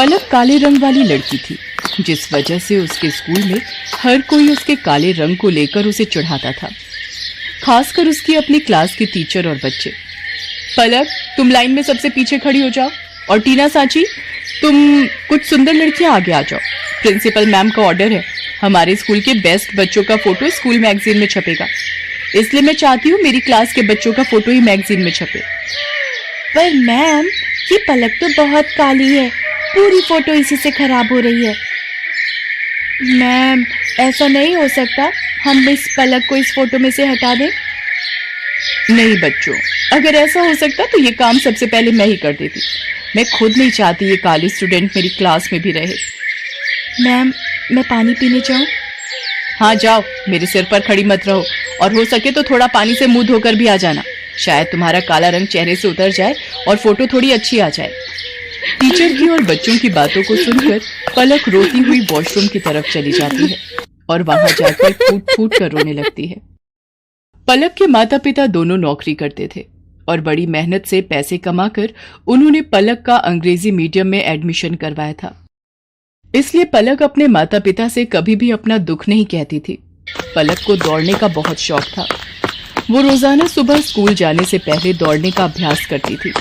पलक काले रंग वाली लड़की थी, जिस वजह से उसके स्कूल में हर कोई उसके काले रंग को लेकर उसे चिढ़ाता था, खासकर उसकी अपनी क्लास के टीचर और बच्चे। पलक, तुम लाइन में सबसे पीछे खड़ी हो जाओ, और टीना सांची, तुम कुछ सुंदर लड़कियां आगे आ जाओ। प्रिंसिपल मैम का ऑर्डर है, हमारे स्कूल के बेस्ट बच्चों का फोटो स्कूल मैगजीन में छपेगा, इसलिए मैं चाहती हूँ मेरी क्लास के बच्चों का फोटो ही मैगजीन में छपे। पर मैम, ये पलक तो बहुत काली है, पूरी फोटो इसी से खराब हो रही है। मैम, ऐसा नहीं हो सकता, हम इस पलक को इस फोटो में से हटा दें? नहीं बच्चों, अगर ऐसा हो सकता तो ये काम सबसे पहले मैं ही कर देती। मैं खुद नहीं चाहती ये काली स्टूडेंट मेरी क्लास में भी रहे। मैम, मैं पानी पीने जाऊं? हाँ जाओ, मेरे सिर पर खड़ी मत रहो, और हो सके तो थोड़ा पानी से मुंह धोकर भी आ जाना, शायद तुम्हारा काला रंग चेहरे से उतर जाए और फोटो थोड़ी अच्छी आ जाए। टीचर की और बच्चों की बातों को सुनकर पलक रोती हुई वॉशरूम की तरफ चली जाती है और वहां जाकर फूट फूट कर रोने लगती है। पलक के माता पिता दोनों नौकरी करते थे और बड़ी मेहनत से पैसे कमाकर उन्होंने पलक का अंग्रेजी मीडियम में एडमिशन करवाया था। इसलिए पलक अपने माता पिता से कभी भी अपना दुख नहीं कहती थी। पलक को दौड़ने का बहुत शौक था। वो रोजाना सुबह स्कूल जाने से पहले दौड़ने का अभ्यास करती थी,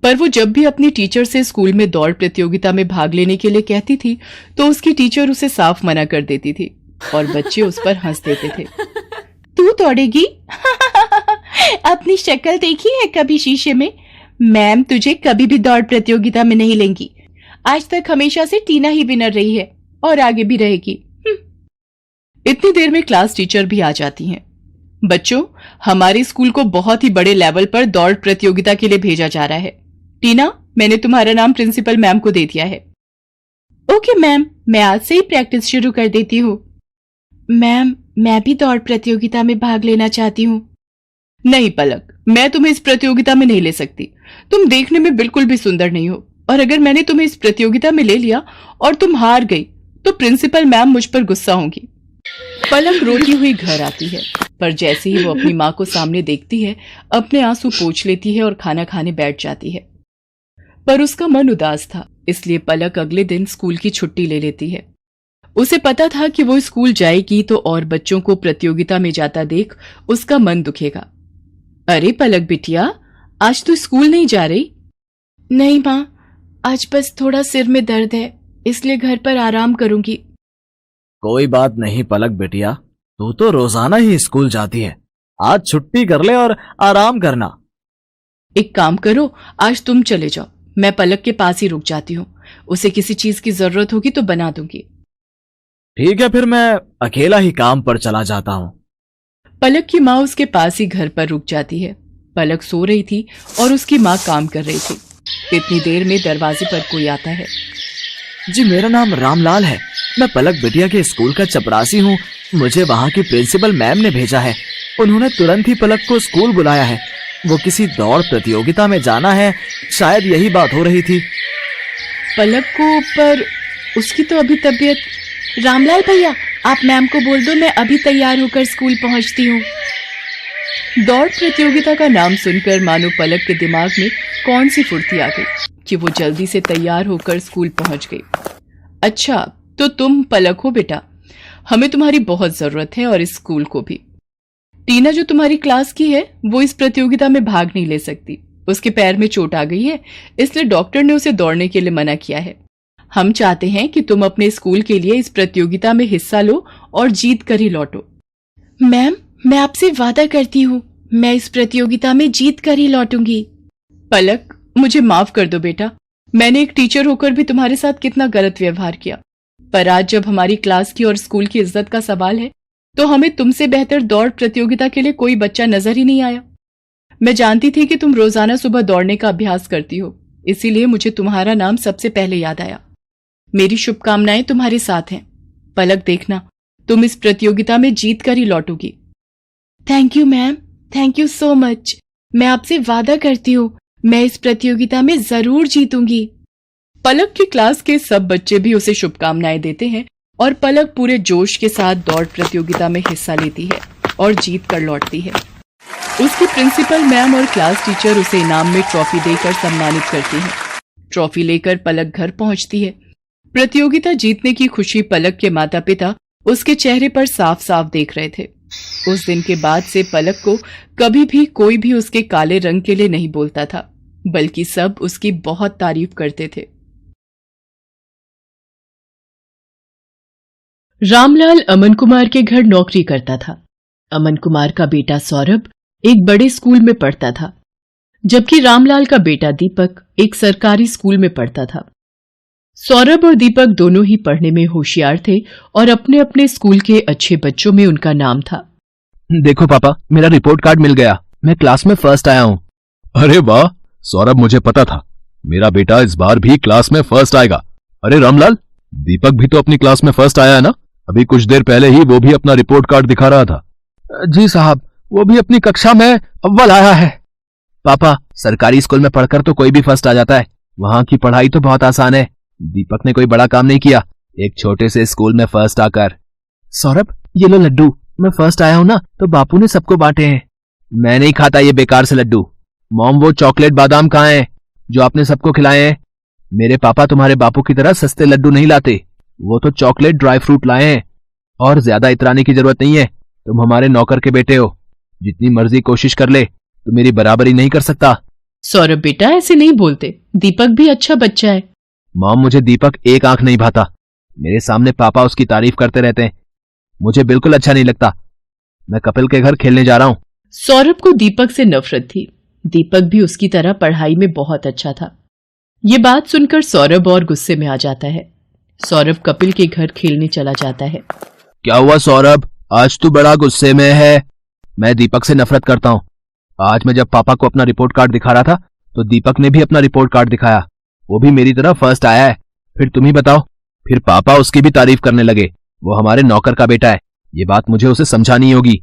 पर वो जब भी अपनी टीचर से स्कूल में दौड़ प्रतियोगिता में भाग लेने के लिए कहती थी तो उसकी टीचर उसे साफ मना कर देती थी और बच्चे उस पर हंस देते थे। तू दौड़ेगी? अपनी शक्ल देखी है कभी शीशे में? मैम तुझे कभी भी दौड़ प्रतियोगिता में नहीं लेंगी। आज तक हमेशा से टीना ही विनर रही है और आगे भी रहेगी। इतनी देर में क्लास टीचर भी आ जाती हैं। बच्चों, हमारे स्कूल को बहुत ही बड़े लेवल पर दौड़ प्रतियोगिता के लिए भेजा जा रहा है। टीना, मैंने तुम्हारा नाम प्रिंसिपल मैम को दे दिया है। ओके मैम, मैं आज से ही प्रैक्टिस शुरू कर देती हूँ। मैम, मैं भी दौड़ प्रतियोगिता में भाग लेना चाहती हूँ। नहीं पलक, मैं तुम्हें इस प्रतियोगिता में नहीं ले सकती। तुम देखने में बिल्कुल भी सुंदर नहीं हो, और अगर मैंने तुम्हें इस प्रतियोगिता में ले लिया और तुम हार गई तो प्रिंसिपल मैम मुझ पर गुस्सा होंगी। पलक रोती हुई घर आती है, पर जैसे ही वो अपनी माँ को सामने देखती है, अपने आंसू पोंछ लेती है और खाना खाने बैठ जाती है। पर उसका मन उदास था, इसलिए पलक अगले दिन स्कूल की छुट्टी ले लेती है। उसे पता था कि वो स्कूल जाएगी तो और बच्चों को प्रतियोगिता में जाता देख उसका मन दुखेगा। अरे पलक बिटिया, आज तू स्कूल नहीं जा रही? नहीं माँ, आज बस थोड़ा सिर में दर्द है, इसलिए घर पर आराम करूंगी। कोई बात नहीं पलक बिटिया, तू तो रोजाना ही स्कूल जाती है, आज छुट्टी कर ले और आराम करना। एक काम करो, आज तुम चले जाओ, मैं पलक के पास ही रुक जाती हूँ। उसे किसी चीज की जरूरत होगी तो बना दूंगी। ठीक है, फिर मैं अकेला ही काम पर चला जाता हूँ। पलक की माँ उसके पास ही घर पर रुक जाती है। पलक सो रही थी और उसकी माँ काम कर रही थी। इतनी देर में दरवाजे पर कोई आता है। जी, मेरा नाम रामलाल है, मैं पलक बिटिया के स्कूल का चपरासी हूँ। मुझे वहाँ की प्रिंसिपल मैम ने भेजा है। उन्होंने तुरंत ही पलक को स्कूल बुलाया है। वो किसी दौड़ प्रतियोगिता में जाना है, शायद यही बात हो रही थी। पलक को, पर उसकी तो अभी तबीयत। रामलाल भैया, आप मैम को बोल दो मैं अभी तैयार होकर स्कूल पहुंचती हूँ। दौड़ प्रतियोगिता का नाम सुनकर मानो पलक के दिमाग में कौन सी फुर्ती आ गई कि वो जल्दी से तैयार होकर स्कूल पहुंच गई। अच्छा, तो तुम पलक हो बेटा, हमें तुम्हारी बहुत जरूरत है और इस स्कूल को भी। टीना जो तुम्हारी क्लास की है वो इस प्रतियोगिता में भाग नहीं ले सकती। उसके पैर में चोट आ गई है, इसलिए डॉक्टर ने उसे दौड़ने के लिए मना किया है। हम चाहते हैं कि तुम अपने स्कूल के लिए इस प्रतियोगिता में हिस्सा लो और जीत कर ही लौटो। मैम, मैं आपसे वादा करती हूँ, मैं इस प्रतियोगिता में जीत कर ही लौटूंगी। पलक, मुझे माफ कर दो बेटा, मैंने एक टीचर होकर भी तुम्हारे साथ कितना गलत व्यवहार किया। पर आज जब हमारी क्लास की और स्कूल की इज्जत का सवाल है तो हमें तुमसे बेहतर दौड़ प्रतियोगिता के लिए कोई बच्चा नजर ही नहीं आया। मैं जानती थी कि तुम रोजाना सुबह दौड़ने का अभ्यास करती हो, इसीलिए मुझे तुम्हारा नाम सबसे पहले याद आया। मेरी शुभकामनाएं तुम्हारे साथ हैं। पलक, देखना तुम इस प्रतियोगिता में जीत कर ही लौटोगी। Thank you ma'am, thank you so much. मैं आपसे वादा करती हूँ मैं इस प्रतियोगिता में जरूर जीतूंगी। पलक की क्लास के सब बच्चे भी उसे शुभकामनाएं देते हैं और पलक पूरे जोश के साथ दौड़ प्रतियोगिता में हिस्सा लेती है और जीत कर लौटती है। उसकी प्रिंसिपल मैम और क्लास टीचर उसे इनाम में ट्रॉफी देकर सम्मानित करती हैं। ट्रॉफी लेकर पलक घर पहुंचती है प्रतियोगिता जीतने की खुशी पलक के माता पिता उसके चेहरे पर साफ साफ देख रहे थे। उस दिन के बाद से पलक को कभी भी कोई भी उसके काले रंग के लिए नहीं बोलता था, बल्कि सब उसकी बहुत तारीफ करते थे। रामलाल अमन कुमार के घर नौकरी करता था। अमन कुमार का बेटा सौरभ एक बड़े स्कूल में पढ़ता था, जबकि रामलाल का बेटा दीपक एक सरकारी स्कूल में पढ़ता था। सौरभ और दीपक दोनों ही पढ़ने में होशियार थे और अपने अपने स्कूल के अच्छे बच्चों में उनका नाम था। देखो पापा, मेरा रिपोर्ट कार्ड मिल गया, मैं क्लास में फर्स्ट आया हूँ। अरे वाह सौरभ, मुझे पता था मेरा बेटा इस बार भी क्लास में फर्स्ट आएगा। अरे रामलाल, दीपक भी तो अपनी क्लास में फर्स्ट आया है ना? अभी कुछ देर पहले ही वो भी अपना रिपोर्ट कार्ड दिखा रहा था। जी साहब, वो भी अपनी कक्षा में अव्वल आया है। पापा, सरकारी स्कूल में पढ़कर तो कोई भी फर्स्ट आ जाता है, वहाँ की पढ़ाई तो बहुत आसान है। दीपक ने कोई बड़ा काम नहीं किया, एक छोटे से स्कूल में फर्स्ट आकर। सौरभ, ये लो लड्डू, मैं फर्स्ट आया हूँ ना तो बापू ने सबको बांटे हैं। मैं नहीं खाता ये बेकार से लड्डू। मॉम, वो चॉकलेट बादाम कहाँ हैं जो आपने सबको खिलाए हैं? मेरे पापा तुम्हारे बापू की तरह सस्ते लड्डू नहीं लाते, वो तो चॉकलेट ड्राई फ्रूट लाए हैं। और ज्यादा इतराने की जरूरत नहीं है, तुम हमारे नौकर के बेटे हो, जितनी मर्जी कोशिश कर ले तो मेरी बराबरी नहीं कर सकता। सौरभ बेटा, ऐसे नहीं बोलते, दीपक भी अच्छा बच्चा है। मॉम, मुझे दीपक एक आंख नहीं भाता, मेरे सामने पापा उसकी तारीफ करते रहते हैं, मुझे बिल्कुल अच्छा नहीं लगता। मैं कपिल के घर खेलने जा रहा हूँ। सौरभ को दीपक से नफरत थी। दीपक भी उसकी तरह पढ़ाई में बहुत अच्छा था। ये बात सुनकर सौरभ और गुस्से में आ जाता है। सौरभ कपिल के घर खेलने चला जाता है। क्या हुआ सौरभ, आज तू बड़ा गुस्से में है? मैं दीपक से नफरत करता हूँ। आज मैं जब पापा को अपना रिपोर्ट कार्ड दिखा रहा था तो दीपक ने भी अपना रिपोर्ट कार्ड दिखाया, वो भी मेरी तरह फर्स्ट आया है। फिर तुम ही बताओ, फिर पापा उसकी भी तारीफ करने लगे, वो हमारे नौकर का बेटा है, ये बात मुझे उसे समझानी होगी।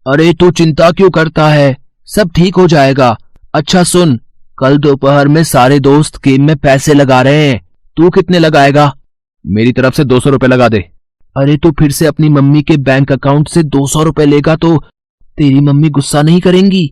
अरे तू चिंता क्यों करता है, सब ठीक हो जाएगा। अच्छा सुन, कल दोपहर में सारे दोस्त गेम में पैसे लगा रहे हैं, तू कितने लगाएगा? मेरी तरफ से 200 रुपए लगा दे। अरे तू फिर से अपनी मम्मी के बैंक अकाउंट से 200 रुपए लेगा तो तेरी मम्मी गुस्सा नहीं करेंगी?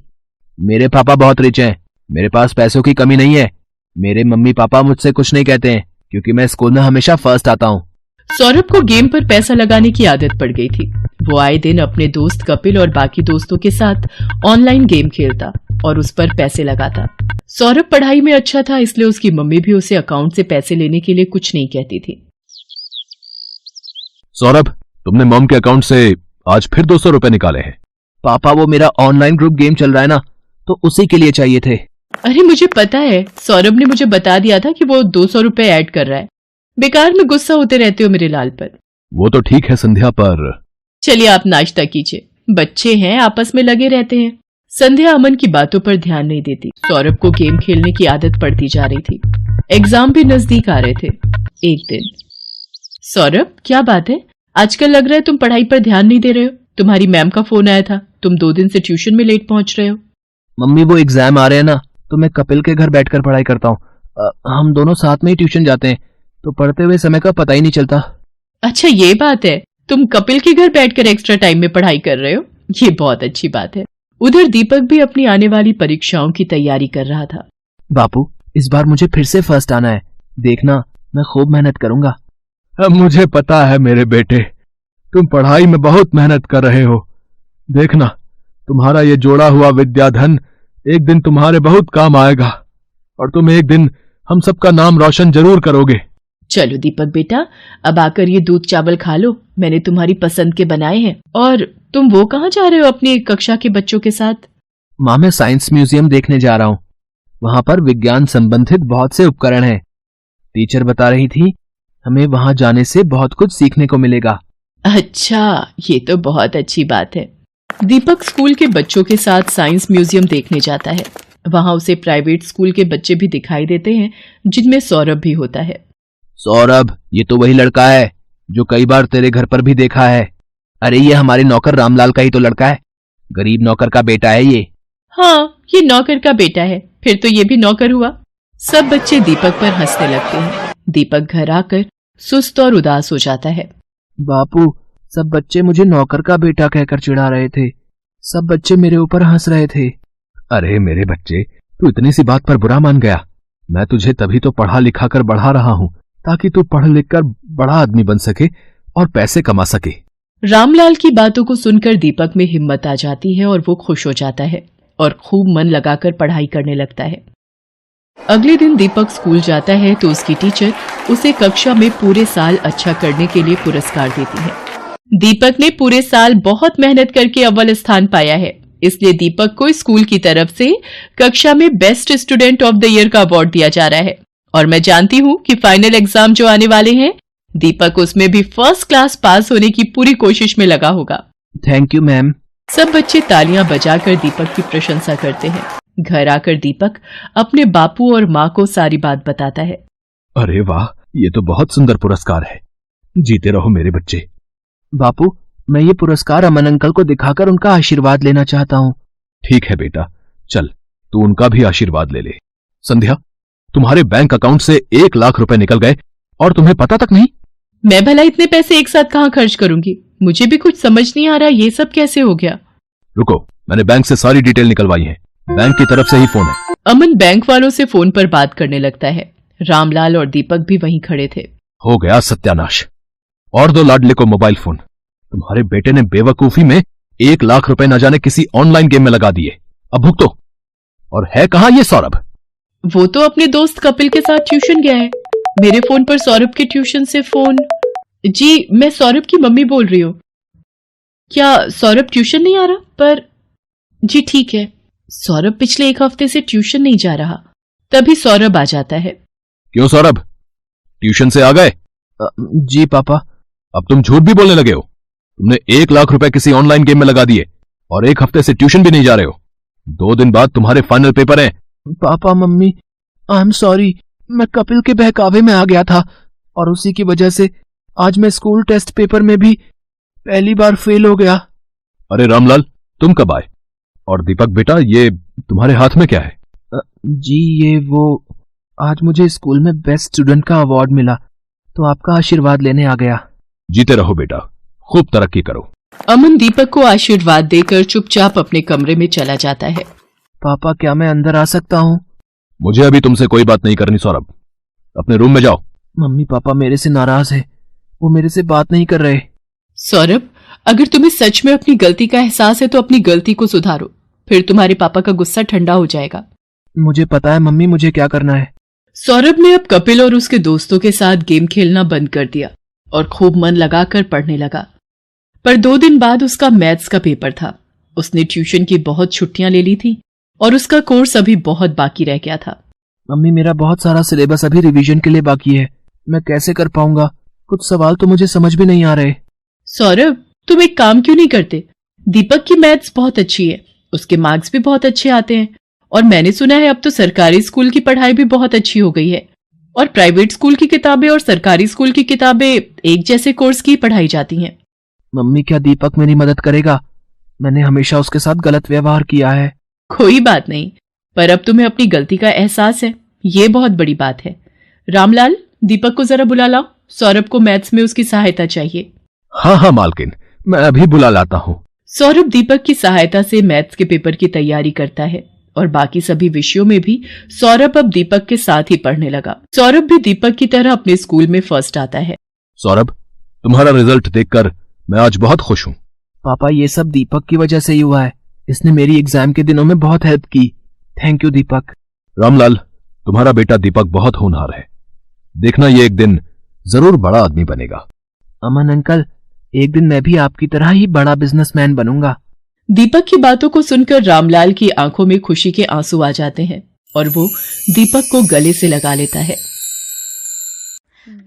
मेरे पापा बहुत रिच हैं, मेरे पास पैसों की कमी नहीं है। मेरे मम्मी पापा मुझसे कुछ नहीं कहते हैं क्योंकि मैं स्कूल में हमेशा फर्स्ट आता हूँ। सौरभ को गेम पर पैसा लगाने की आदत पड़ गई थी। वो आए दिन अपने दोस्त कपिल और बाकी दोस्तों के साथ ऑनलाइन गेम खेलता और उस पर पैसे लगाता। सौरभ पढ़ाई में अच्छा था, इसलिए उसकी मम्मी भी उसे अकाउंट से पैसे लेने के लिए कुछ नहीं कहती थी। सौरभ, तुमने मॉम के अकाउंट से आज फिर 200 रुपए निकाले हैं। पापा, वो मेरा ऑनलाइन ग्रुप गेम चल रहा है ना, तो उसी के लिए चाहिए थे। अरे मुझे पता है, सौरभ ने मुझे बता दिया था कि वो 200 रुपए ऐड कर रहा है। बेकार में गुस्सा होते रहते हो मेरे लाल पर। वो तो ठीक है संध्या, पर चलिए आप नाश्ता कीजिए, बच्चे हैं आपस में लगे रहते हैं। संध्या अमन की बातों पर ध्यान नहीं देती। सौरभ को गेम खेलने की आदत पड़ती जा रही थी। एग्जाम भी नजदीक आ रहे थे। एक दिन, सौरभ क्या बात है, आजकल लग रहा है तुम पढ़ाई पर ध्यान नहीं दे रहे हो। तुम्हारी मैम का फोन आया था, तुम 2 दिन से ट्यूशन में लेट पहुंच रहे हो। मम्मी, वो एग्जाम आ रहे हैं ना, तो मैं कपिल के घर बैठकर पढ़ाई करता हूँ। हम दोनों साथ में ही ट्यूशन जाते हैं, तो पढ़ते हुए समय का पता ही नहीं चलता। अच्छा ये बात है, तुम कपिल के घर बैठकर एक्स्ट्रा टाइम में पढ़ाई कर रहे हो, ये बहुत अच्छी बात है। उधर दीपक भी अपनी आने वाली परीक्षाओं की तैयारी कर रहा था। बापू, इस बार मुझे फिर से फर्स्ट आना है, देखना मैं खूब मेहनत करूंगा। मुझे पता है मेरे बेटे, तुम पढ़ाई में बहुत मेहनत कर रहे हो। देखना, तुम्हारा ये जोड़ा हुआ विद्याधन एक दिन तुम्हारे बहुत काम आएगा और तुम एक दिन हम सबका नाम रोशन जरूर करोगे। चलो दीपक बेटा, अब आकर ये दूध चावल खा लो, मैंने तुम्हारी पसंद के बनाए हैं। और तुम वो कहाँ जा रहे हो अपनी कक्षा के बच्चों के साथ? माँ, मैं साइंस म्यूजियम देखने जा रहा हूँ, वहां पर विज्ञान संबंधित बहुत से उपकरण हैं। टीचर बता रही थी हमें वहां जाने से बहुत कुछ सीखने को मिलेगा। अच्छा, ये तो बहुत अच्छी बात है। दीपक स्कूल के बच्चों के साथ साइंस म्यूजियम देखने जाता है। वहां उसे प्राइवेट स्कूल के बच्चे भी दिखाई देते हैं, जिनमें सौरभ भी होता है। सौरभ, ये तो वही लड़का है जो कई बार तेरे घर पर भी देखा है। अरे ये हमारे नौकर रामलाल का ही तो लड़का है, गरीब नौकर का बेटा है ये। हाँ, ये नौकर का बेटा है, फिर तो ये भी नौकर हुआ। सब बच्चे दीपक पर हंसने लगते हैं। दीपक घर आकर सुस्त और उदास हो जाता है। बापू, सब बच्चे मुझे नौकर का बेटा कहकर चिढ़ा रहे थे, सब बच्चे मेरे ऊपर हंस रहे थे। अरे मेरे बच्चे, तू इतनी सी बात पर बुरा मान गया? मैं तुझे तभी तो पढ़ा लिखा कर बढ़ा रहा हूँ ताकि तू पढ़ लिख कर बड़ा आदमी बन सके और पैसे कमा सके। रामलाल की बातों को सुनकर दीपक में हिम्मत आ जाती है और वो खुश हो जाता है और खूब मन लगाकर पढ़ाई करने लगता है। अगले दिन दीपक स्कूल जाता है तो उसकी टीचर उसे कक्षा में पूरे साल अच्छा करने के लिए पुरस्कार देती है। दीपक ने पूरे साल बहुत मेहनत करके अव्वल स्थान पाया है, इसलिए दीपक को स्कूल की तरफ से कक्षा में best student of the year का अवार्ड दिया जा रहा है। और मैं जानती हूँ कि फाइनल एग्जाम जो आने वाले हैं, दीपक उसमें भी फर्स्ट क्लास पास होने की पूरी कोशिश में लगा होगा। Thank you ma'am. सब बच्चे तालियां बजाकर दीपक की प्रशंसा करते हैं। घर आकर दीपक अपने बापू और माँ को सारी बात बताता है। अरे वाह, ये तो बहुत सुंदर पुरस्कार है। जीते रहो मेरे बच्चे। बापू, मैं ये पुरस्कार अमन अंकल को दिखाकर उनका आशीर्वाद लेना चाहता हूँ। ठीक है बेटा, चल तू उनका भी आशीर्वाद ले ले। संध्या, तुम्हारे बैंक अकाउंट से 1 लाख रुपए निकल गए और तुम्हें पता तक नहीं। मैं भला इतने पैसे एक साथ कहाँ खर्च करूंगी? मुझे भी कुछ समझ नहीं आ रहा, ये सब कैसे हो गया? रुको, मैंने बैंक से सारी डिटेल निकलवाई है। बैंक की तरफ से ही फोन है। अमन बैंक वालों से फोन पर बात करने लगता है। रामलाल और दीपक भी वहीं खड़े थे। हो गया सत्यानाश। और दो लाडले को मोबाइल फोन। तुम्हारे बेटे ने बेवकूफी में 1 लाख रुपए न जाने किसी ऑनलाइन गेम में लगा दिए। अब भुगतो। और है कहां ये सौरभ? वो तो अपने दोस्त कपिल के साथ ट्यूशन गया है। मेरे फोन पर सौरभ के ट्यूशन से फोन। जी, मैं सौरभ की मम्मी बोल रही हूँ। क्या सौरभ ट्यूशन नहीं आ रहा? पर जी ठीक है, सौरभ पिछले 1 हफ्ते से ट्यूशन नहीं जा रहा। तभी सौरभ आ जाता है। क्यों सौरभ, ट्यूशन से आ गए? जी पापा। अब तुम झूठ भी बोलने लगे हो। तुमने 1 लाख रुपए किसी ऑनलाइन गेम में लगा दिए और 1 हफ्ते से ट्यूशन भी नहीं जा रहे हो। 2 दिन बाद तुम्हारे फाइनल पेपर हैं। Papa mummy, I am sorry. मैं कपिल के बहकावे में आ गया था और उसी की वजह से आज मैं स्कूल टेस्ट पेपर में भी पहली बार फेल हो गया। अरे रामलाल, तुम कब आए? और दीपक बेटा, ये तुम्हारे हाथ में क्या है? जी ये वो, आज मुझे स्कूल में बेस्ट स्टूडेंट का अवार्ड मिला तो आपका आशीर्वाद लेने आ गया। जीते रहो बेटा, खूब तरक्की करो। अमन दीपक को आशीर्वाद देकर चुपचाप अपने कमरे में चला जाता है। पापा, क्या मैं अंदर आ सकता हूँ? मुझे अभी तुमसे कोई बात नहीं करनी सौरभ, अपने रूम में जाओ। मम्मी पापा मेरे से नाराज है, वो मेरे से बात नहीं कर रहे। सौरभ, अगर तुम्हें सच में अपनी गलती का एहसास है तो अपनी गलती को सुधारो, फिर तुम्हारे पापा का गुस्सा ठंडा हो जाएगा। मुझे पता है मम्मी, मुझे क्या करना है। सौरभ ने अब कपिल और उसके दोस्तों के साथ गेम खेलना बंद कर दिया और खूब मन लगाकर पढ़ने लगा। पर 2 दिन बाद उसका मैथ्स का पेपर था। उसने ट्यूशन की बहुत छुट्टियां ले ली थी और उसका कोर्स अभी बहुत बाकी रह गया था। मम्मी, मेरा बहुत सारा सिलेबस अभी रिवीजन के लिए बाकी है, मैं कैसे कर पाऊंगा? कुछ सवाल तो मुझे समझ भी नहीं आ रहे। सौरभ, तुम एक काम क्यों नहीं करते? दीपक की मैथ्स बहुत अच्छी है, उसके मार्क्स भी बहुत अच्छे आते हैं और मैंने सुना है अब तो सरकारी स्कूल की पढ़ाई भी बहुत अच्छी हो गई है और प्राइवेट स्कूल की किताबें और सरकारी स्कूल की किताबें एक जैसे कोर्स की पढ़ाई जाती हैं। मम्मी, क्या दीपक मेरी मदद करेगा? मैंने हमेशा उसके साथ गलत व्यवहार किया है। कोई बात नहीं, पर अब तुम्हें अपनी गलती का एहसास है, ये बहुत बड़ी बात है। रामलाल, दीपक को जरा बुला लाओ, सौरभ को मैथ्स में उसकी सहायता चाहिए। हाँ हाँ मालकिन, मैं अभी बुला लाता हूँ। सौरभ दीपक की सहायता से मैथ्स के पेपर की तैयारी करता है और बाकी सभी विषयों में भी सौरभ अब दीपक के साथ ही पढ़ने लगा। सौरभ भी दीपक की तरह अपने स्कूल में फर्स्ट आता है। सौरभ, तुम्हारा रिजल्ट देखकर मैं आज बहुत खुश हूँ। पापा, ये सब दीपक की वजह से ही हुआ है, इसने मेरी एग्जाम के दिनों में बहुत हेल्प की। थैंक यू दीपक। रामलाल, तुम्हारा बेटा दीपक बहुत होनहार है, देखना ये एक दिन जरूर बड़ा आदमी बनेगा। अमन अंकल, एक दिन मैं भी आपकी तरह ही बड़ा बिजनेसमैन बनूंगा। दीपक की बातों को सुनकर रामलाल की आंखों में खुशी के आंसू आ जाते हैं और वो दीपक को गले से लगा लेता है।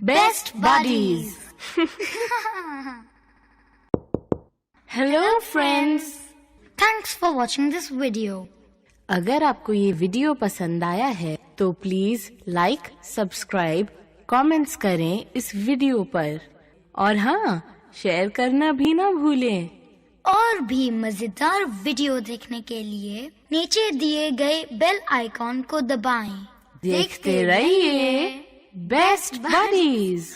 Best buddies. Hello friends, thanks for watching this video. अगर आपको ये वीडियो पसंद आया है तो प्लीज लाइक, सब्सक्राइब, कमेंट्स करें इस वीडियो पर और हाँ, शेयर करना भी ना भूलें। और भी मजेदार वीडियो देखने के लिए नीचे दिए गए बेल आइकॉन को दबाएं। देखते रहिए बेस्ट बडीज।